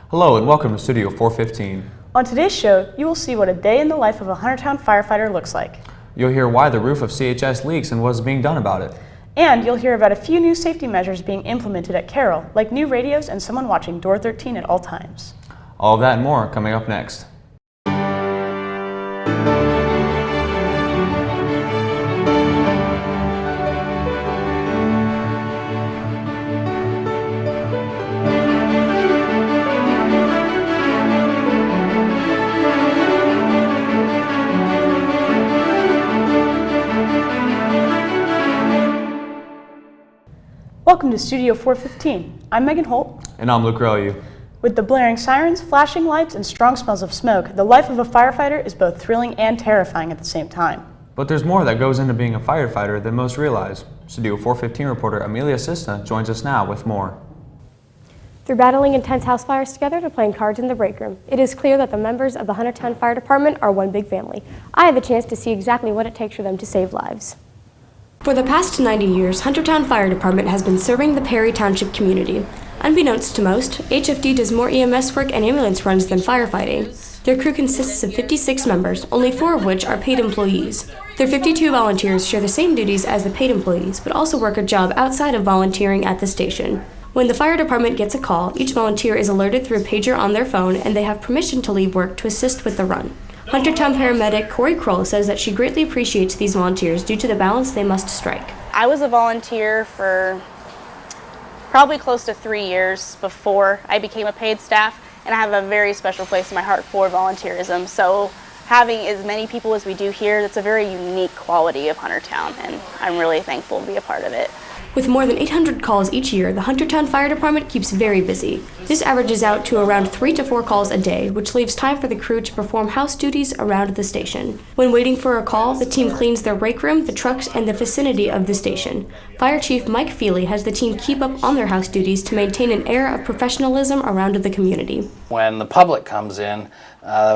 Hello and welcome to Studio 415. On today's show, you will see what a day in the life of a Huntertown firefighter looks like. You'll hear why the roof of CHS leaks and what is being done about it. And you'll hear about a few new safety measures being implemented at Carroll, like new radios and someone watching door 13 at all times. All of that and more coming up next. Welcome to Studio 415. I'm Megan Holt. And I'm Luke Relia. With the blaring sirens, flashing lights, and strong smells of smoke, the life of a firefighter is both thrilling and terrifying at the same time. But there's more that goes into being a firefighter than most realize. Studio 415 reporter Amelia Sisna joins us now with more. Through battling intense house fires together to playing cards in the break room, it is clear that the members of the Huntertown Fire Department are one big family. I had the chance to see exactly what it takes for them to save lives. For the past 90 years, Huntertown Fire Department has been serving the Perry Township community. Unbeknownst to most, HFD does more EMS work and ambulance runs than firefighting. Their crew consists of 56 members, only 4 of which are paid employees. Their 52 volunteers share the same duties as the paid employees, but also work a job outside of volunteering at the station. When the fire department gets a call, each volunteer is alerted through a pager on their phone, and they have permission to leave work to assist with the run. Huntertown paramedic Corey Kroll says that she greatly appreciates these volunteers due to the balance they must strike. I was a volunteer for probably close to 3 years before I became a paid staff, and I have a very special place in my heart for volunteerism. So having as many people as we do here, that's a very unique quality of Huntertown, and I'm really thankful to be a part of it. With more than 800 calls each year, the Huntertown Fire Department keeps very busy. This averages out to around 3 to 4 calls a day, which leaves time for the crew to perform house duties around the station. When waiting for a call, the team cleans their break room, the trucks, and the vicinity of the station. Fire Chief Mike Feely has the team keep up on their house duties to maintain an air of professionalism around the community. When the public comes in,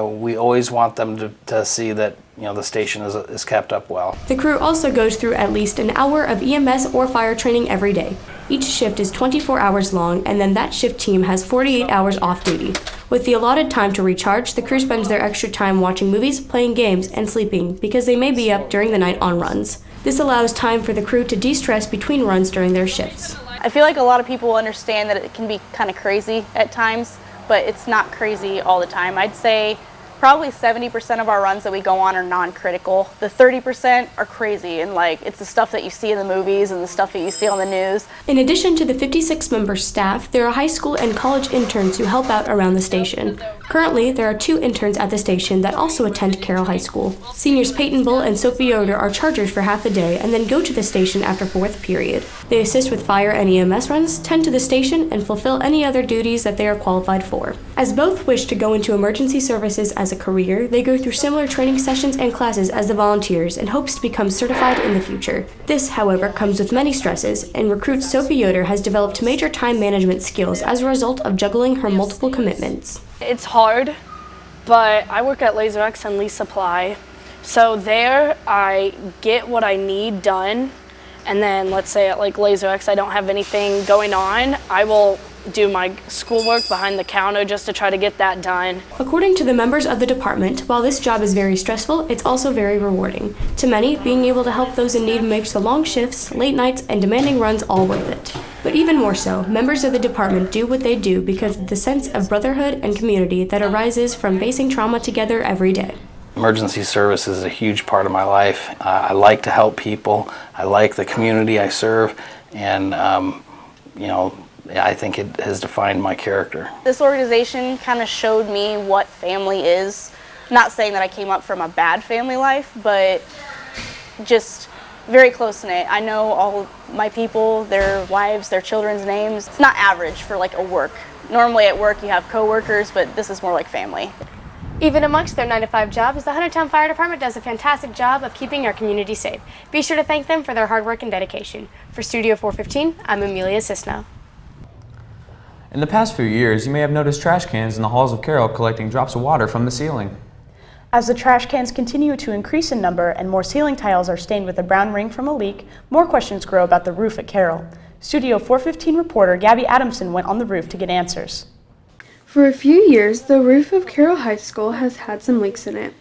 we always want them to see that the station is kept up well. The crew also goes through at least an hour of EMS or fire training every day. Each shift is 24 hours long, and then that shift team has 48 hours off duty. With the allotted time to recharge, the crew spends their extra time watching movies, playing games, and sleeping because they may be up during the night on runs. This allows time for the crew to de-stress between runs during their shifts. I feel like a lot of people understand that it can be kind of crazy at times, but it's not crazy all the time. I'd say probably 70% of our runs that we go on are non-critical. The 30% are crazy, and it's the stuff that you see in the movies and the stuff that you see on the news. In addition to the 56-member staff, there are high school and college interns who help out around the station. Currently, there are 2 interns at the station that also attend Carroll High School. Seniors Peyton Bull and Sophie Yoder are chargers for half the day and then go to the station after 4th period. They assist with fire and EMS runs, tend to the station, and fulfill any other duties that they are qualified for. As both wish to go into emergency services as a career, they go through similar training sessions and classes as the volunteers in hopes to become certified in the future. This, however, comes with many stresses, and recruit Sophie Yoder has developed major time management skills as a result of juggling her multiple commitments. It's hard, but I work at LaserX and Lee Supply, so there I get what I need done, and then let's say at LaserX I don't have anything going on, I will do my schoolwork behind the counter just to try to get that done. According to the members of the department, while this job is very stressful, it's also very rewarding. To many, being able to help those in need makes the long shifts, late nights, and demanding runs all worth it. But even more so, members of the department do what they do because of the sense of brotherhood and community that arises from facing trauma together every day. Emergency service is a huge part of my life. I like to help people. I like the community I serve, and I think it has defined my character. This organization kind of showed me what family is. Not saying that I came up from a bad family life, but just very close-knit. I know all my people, their wives, their children's names. It's not average for a work. Normally at work you have co-workers, but this is more like family. Even amongst their 9-to-5 jobs, the Huntertown Fire Department does a fantastic job of keeping our community safe. Be sure to thank them for their hard work and dedication. For Studio 415, I'm Amelia Sisna. In the past few years, you may have noticed trash cans in the halls of Carroll collecting drops of water from the ceiling. As the trash cans continue to increase in number and more ceiling tiles are stained with a brown ring from a leak, more questions grow about the roof at Carroll. Studio 415 reporter Gabby Adamson went on the roof to get answers. For a few years, the roof of Carroll High School has had some leaks in it.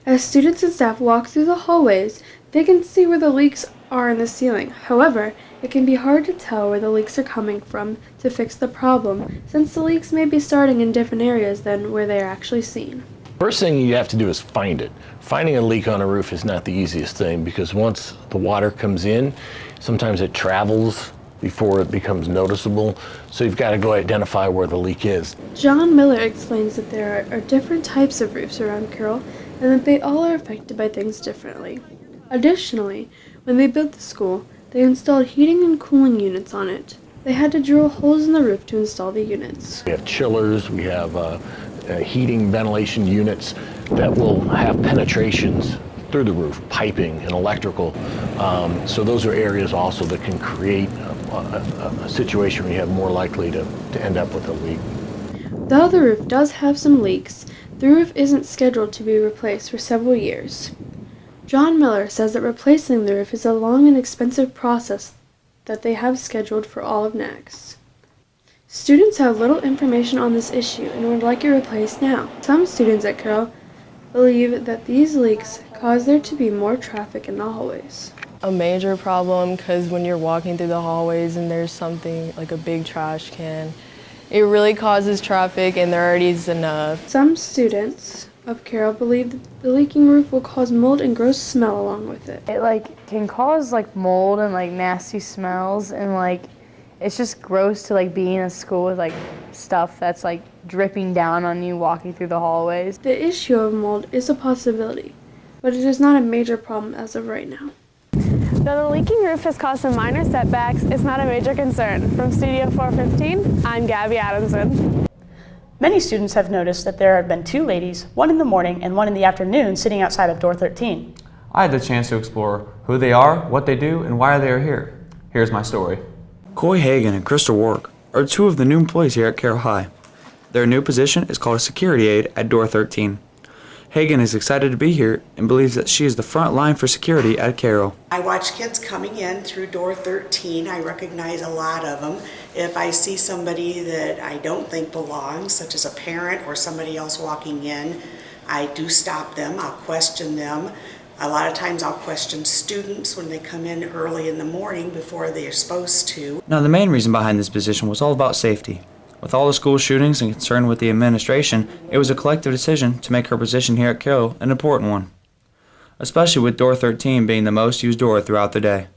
As students and staff walk through the hallways, they can see where the leaks are in the ceiling. However, it can be hard to tell where the leaks are coming from to fix the problem, since the leaks may be starting in different areas than where they are actually seen. First thing you have to do is find it. Finding a leak on a roof is not the easiest thing because once the water comes in, sometimes it travels before it becomes noticeable. So you've got to go identify where the leak is. John Miller explains that there are different types of roofs around Carroll and that they all are affected by things differently. Additionally, when they built the school, they installed heating and cooling units on it. They had to drill holes in the roof to install the units. We have chillers, we have heating ventilation units that will have penetrations through the roof, piping and electrical. So those are areas also that can create a situation where you have more likely to end up with a leak. Though the roof does have some leaks, the roof isn't scheduled to be replaced for several years. John Miller says that replacing the roof is a long and expensive process that they have scheduled for all of NACS. Students have little information on this issue and would like it replaced now. Some students at Carroll believe that these leaks cause there to be more traffic in the hallways. A major problem because when you're walking through the hallways and there's something like a big trash can, it really causes traffic and there already is enough. Some students of Carroll believe that the leaking roof will cause mold and gross smell along with it. It can cause mold and nasty smells, and it's just gross to be in a school with stuff that's dripping down on you walking through the hallways. The issue of mold is a possibility, but it is not a major problem as of right now. Though the leaking roof has caused some minor setbacks, it's not a major concern. From Studio 415, I'm Gabby Adamson. Many students have noticed that there have been two ladies, one in the morning and one in the afternoon, sitting outside of door 13. I had the chance to explore who they are, what they do, and why they are here. Here's my story. Coy Hagan and Crystal Wark are two of the new employees here at Carroll High. Their new position is called a security aide at door 13. Hagan is excited to be here and believes that she is the front line for security at Carroll. I watch kids coming in through door 13. I recognize a lot of them. If I see somebody that I don't think belongs, such as a parent or somebody else walking in, I do stop them. I'll question them. A lot of times I'll question students when they come in early in the morning before they're supposed to. Now, the main reason behind this position was all about safety. With all the school shootings and concern with the administration, it was a collective decision to make her position here at Carroll an important one, especially with door 13 being the most used door throughout the day.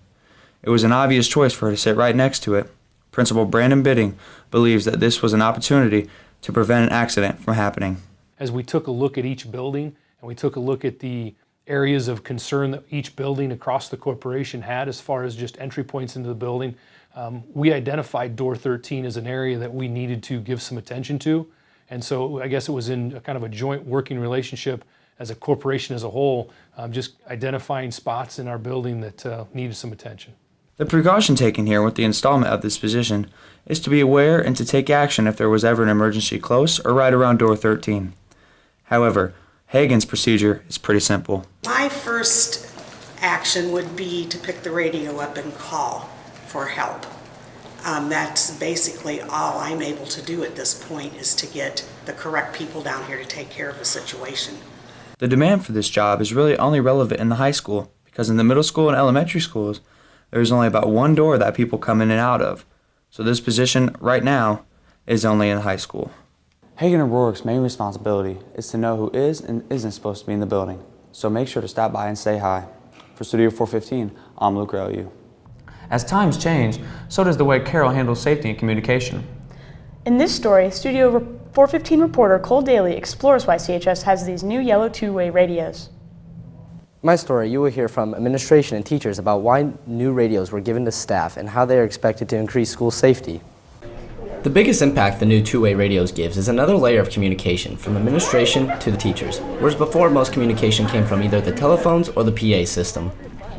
It was an obvious choice for her to sit right next to it. Principal Brandon Bidding believes that this was an opportunity to prevent an accident from happening. As we took a look at each building and we took a look at the areas of concern that each building across the corporation had as far as just entry points into the building, we identified door 13 as an area that we needed to give some attention to. And so I guess it was in a kind of a joint working relationship as a corporation as a whole, just identifying spots in our building that needed some attention. The precaution taken here with the installment of this position is to be aware and to take action if there was ever an emergency close or right around door 13. However, Hagan's procedure is pretty simple. My first action would be to pick the radio up and call for help. That's basically all I'm able to do at this point, is to get the correct people down here to take care of the situation. The demand for this job is really only relevant in the high school because in the middle school and elementary schools, there's only about one door that people come in and out of. So this position right now is only in high school. Hagan and Rourke's main responsibility is to know who is and isn't supposed to be in the building. So make sure to stop by and say hi. For Studio 415, I'm Luke Relu. As times change, so does the way Carroll handles safety and communication. In this story, Studio 415 reporter Cole Daly explores why CHS has these new yellow two-way radios. In my story, you will hear from administration and teachers about why new radios were given to staff and how they are expected to increase school safety. The biggest impact the new two-way radios gives is another layer of communication from administration to the teachers, whereas before most communication came from either the telephones or the PA system.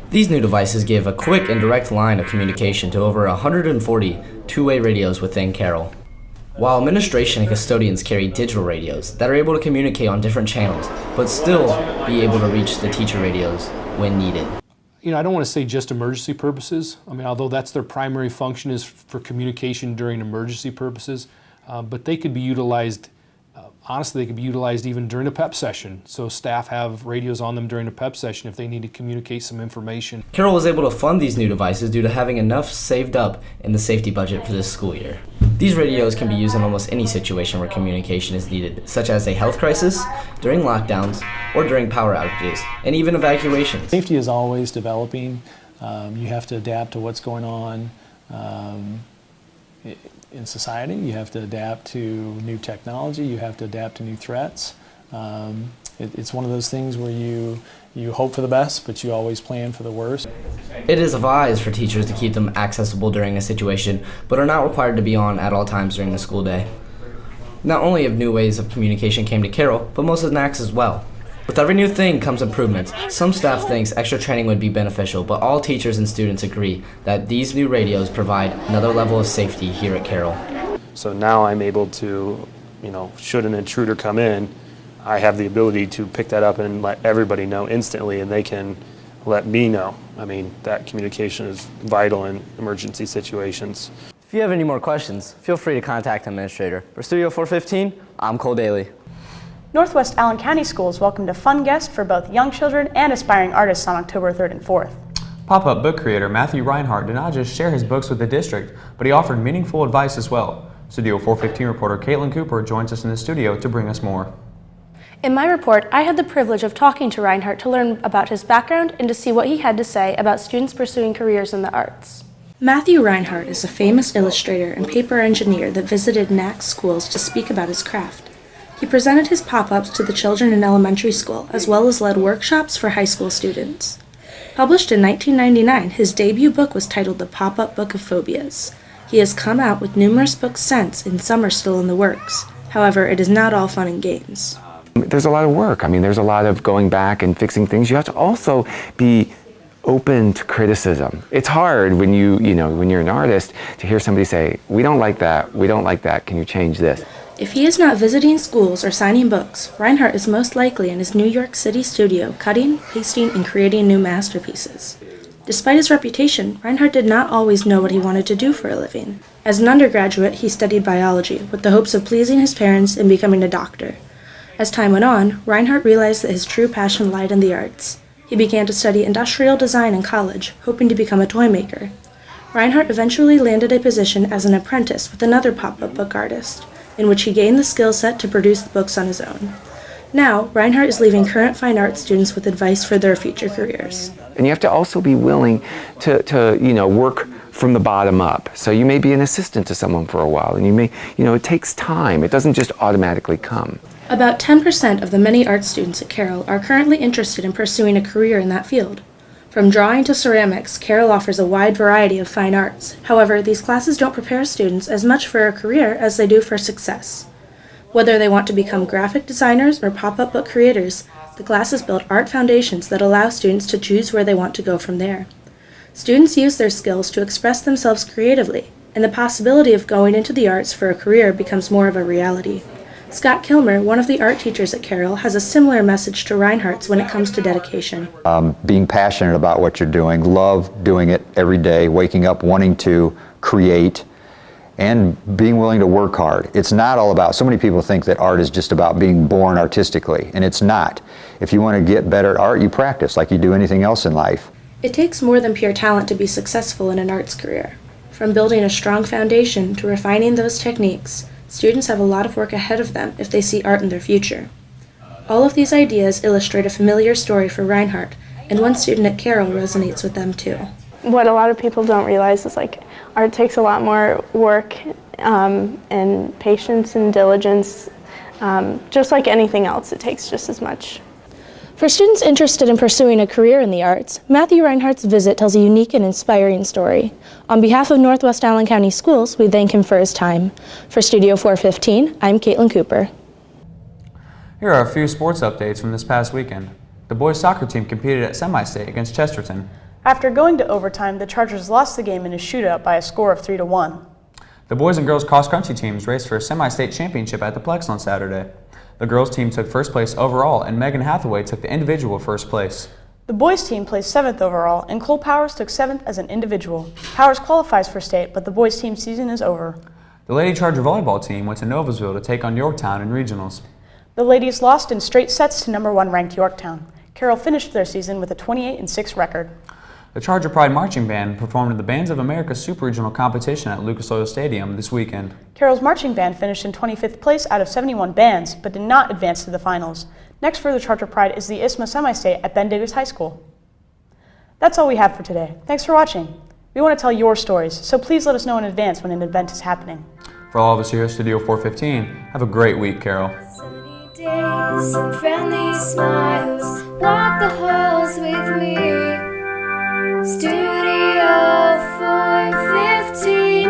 These new devices give a quick and direct line of communication to over 140 two-way radios within Carroll. While administration and custodians carry digital radios that are able to communicate on different channels, but still be able to reach the teacher radios when needed. You know, I don't want to say just emergency purposes. I mean, although that's their primary function is for communication during emergency purposes, but they could be utilized honestly, they could be utilized even during a PEP session. So staff have radios on them during a PEP session if they need to communicate some information. Carroll was able to fund these new devices due to having enough saved up in the safety budget for this school year. These radios can be used in almost any situation where communication is needed, such as a health crisis, during lockdowns, or during power outages, and even evacuations. Safety is always developing. You have to adapt to what's going on in society. You have to adapt to new technology. You have to adapt to new threats. It's one of those things where you hope for the best, but you always plan for the worst. It is advised for teachers to keep them accessible during a situation, but are not required to be on at all times during the school day. Not only have new ways of communication came to Carroll, but most of NACS as well. With every new thing comes improvements. Some staff thinks extra training would be beneficial, but all teachers and students agree that these new radios provide another level of safety here at Carroll. So now I'm able to, should an intruder come in, I have the ability to pick that up and let everybody know instantly, and they can let me know. I mean, that communication is vital in emergency situations. If you have any more questions, feel free to contact the administrator. For Studio 415, I'm Cole Daly. Northwest Allen County Schools welcomed a fun guest for both young children and aspiring artists on October 3rd and 4th. Pop-up book creator Matthew Reinhart did not just share his books with the district, but he offered meaningful advice as well. Studio 415 reporter Caitlin Cooper joins us in the studio to bring us more. In my report, I had the privilege of talking to Reinhart to learn about his background and to see what he had to say about students pursuing careers in the arts. Matthew Reinhart is a famous illustrator and paper engineer that visited NACS schools to speak about his craft. He presented his pop-ups to the children in elementary school, as well as led workshops for high school students. Published in 1999, his debut book was titled The Pop-Up Book of Phobias. He has come out with numerous books since, and some are still in the works. However, it is not all fun and games. There's a lot of work. I mean, there's a lot of going back and fixing things. You have to also be open to criticism. It's hard when when you're an artist to hear somebody say, "We don't like that, we don't like that, can you change this?" If he is not visiting schools or signing books, Reinhart is most likely in his New York City studio cutting, pasting, and creating new masterpieces. Despite his reputation, Reinhart did not always know what he wanted to do for a living. As an undergraduate, he studied biology with the hopes of pleasing his parents and becoming a doctor. As time went on, Reinhart realized that his true passion lied in the arts. He began to study industrial design in college, hoping to become a toy maker. Reinhart eventually landed a position as an apprentice with another pop-up book artist, in which he gained the skill set to produce the books on his own. Now, Reinhart is leaving current fine art students with advice for their future careers. And you have to also be willing to work from the bottom up. So you may be an assistant to someone for a while, and you may, it takes time. It doesn't just automatically come. About 10% of the many art students at Carroll are currently interested in pursuing a career in that field. From drawing to ceramics, Carroll offers a wide variety of fine arts. However, these classes don't prepare students as much for a career as they do for success. Whether they want to become graphic designers or pop-up book creators, the classes build art foundations that allow students to choose where they want to go from there. Students use their skills to express themselves creatively, and the possibility of going into the arts for a career becomes more of a reality. Scott Kilmer, one of the art teachers at Carroll, has a similar message to Reinhardt's when it comes to dedication. Being passionate about what you're doing, love doing it every day, waking up wanting to create, and being willing to work hard. It's not all about, so many people think that art is just about being born artistically, and it's not. If you want to get better at art, you practice like you do anything else in life. It takes more than pure talent to be successful in an arts career. From building a strong foundation to refining those techniques, students have a lot of work ahead of them if they see art in their future. All of these ideas illustrate a familiar story for Reinhart, and one student at Carroll resonates with them too. What a lot of people don't realize is art takes a lot more work and patience and diligence. Just like anything else, it takes just as much. For students interested in pursuing a career in the arts, Matthew Reinhart's visit tells a unique and inspiring story. On behalf of Northwest Allen County Schools, we thank him for his time. For Studio 415, I'm Caitlin Cooper. Here are a few sports updates from this past weekend. The boys soccer team competed at semi-state against Chesterton. After going to overtime, the Chargers lost the game in a shootout by a score of 3-1. The boys and girls cross-country teams raced for a semi-state championship at the Plex on Saturday. The girls' team took first place overall, and Megan Hathaway took the individual first place. The boys' team placed 7th overall, and Cole Powers took 7th as an individual. Powers qualifies for state, but the boys' team season is over. The Lady Charger volleyball team went to Noblesville to take on Yorktown in regionals. The ladies lost in straight sets to number 1 ranked Yorktown. Carroll finished their season with a 28-6 record. The Charger Pride Marching Band performed in the Bands of America Super Regional competition at Lucas Oil Stadium this weekend. Carroll's marching band finished in 25th place out of 71 bands, but did not advance to the finals. Next for the Charger Pride is the ISMA Semi-State at Ben Davis High School. That's all we have for today. Thanks for watching. We want to tell your stories, so please let us know in advance when an event is happening. For all of us here at Studio 415, have a great week, Carroll. Sunny days and friendly smiles, walk the halls with me. Studio 415.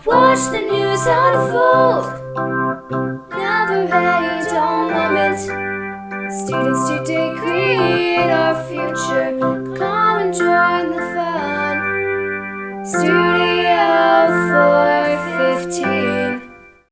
Watch the news unfold. Never a dull moment. Students today create our future. Come and join the fun. Studio